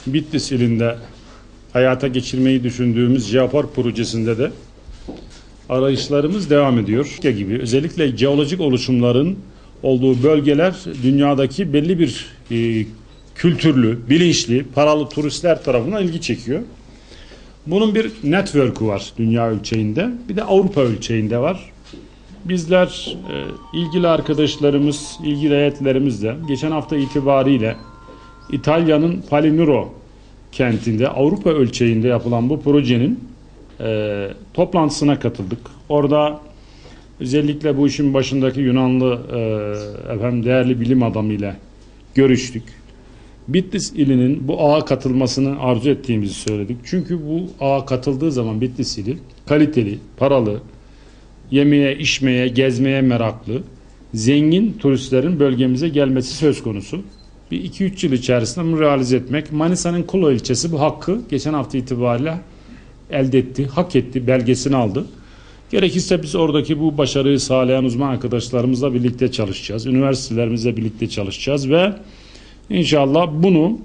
Bitlis ilinde hayata geçirmeyi düşündüğümüz Jeopar projesinde de arayışlarımız devam ediyor. Gibi özellikle jeolojik oluşumların olduğu bölgeler dünyadaki belli bir kültürlü, bilinçli, paralı turistler tarafından ilgi çekiyor. Bunun bir network'ü var dünya ölçeğinde, bir de Avrupa ölçeğinde var. Bizler ilgili arkadaşlarımız, ilgili heyetlerimizle geçen hafta itibariyle İtalya'nın Palinuro kentinde Avrupa ölçeğinde yapılan bu projenin toplantısına katıldık. Orada özellikle bu işin başındaki Yunanlı değerli bilim adamı ile görüştük. Bitlis ilinin bu ağa katılmasını arzu ettiğimizi söyledik. Çünkü bu ağa katıldığı zaman Bitlis ili kaliteli, paralı, yemeye, içmeye, gezmeye meraklı, zengin turistlerin bölgemize gelmesi söz konusu. Bir 2-3 yıl içerisinde bunu realize etmek. Manisa'nın Kula ilçesi bu hakkı geçen hafta itibariyle elde etti, hak etti, belgesini aldı. Gerekirse biz oradaki bu başarıyı sağlayan uzman arkadaşlarımızla birlikte çalışacağız. Üniversitelerimizle birlikte çalışacağız ve İnşallah bunu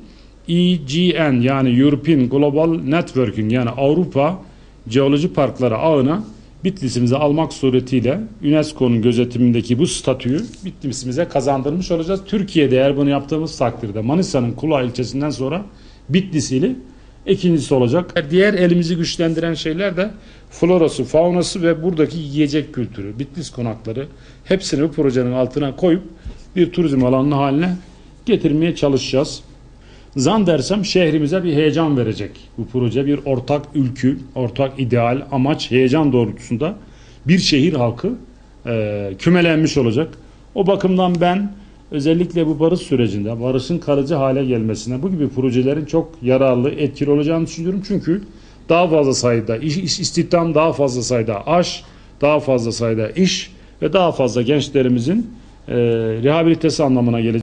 EGN yani European Global Networking yani Avrupa Jeoloji Parkları ağına Bitlis'imize almak suretiyle UNESCO'nun gözetimindeki bu statüyü Bitlis'imize kazandırmış olacağız. Türkiye'de eğer bunu yaptığımız takdirde Manisa'nın Kula ilçesinden sonra Bitlis ili ikincisi olacak. Diğer elimizi güçlendiren şeyler de florası, faunası ve buradaki yiyecek kültürü, Bitlis konakları hepsini bu projenin altına koyup bir turizm alanı haline getirmeye çalışacağız. Zannedersem şehrimize bir heyecan verecek bu proje. Bir ortak ülkü, ortak ideal, amaç, heyecan doğrultusunda bir şehir halkı kümelenmiş olacak. O bakımdan ben özellikle bu barış sürecinde, barışın kalıcı hale gelmesine bu gibi projelerin çok yararlı, etkili olacağını düşünüyorum. Çünkü daha fazla sayıda istihdam, daha fazla sayıda aş, daha fazla sayıda iş ve daha fazla gençlerimizin rehabilitesi anlamına gelecek.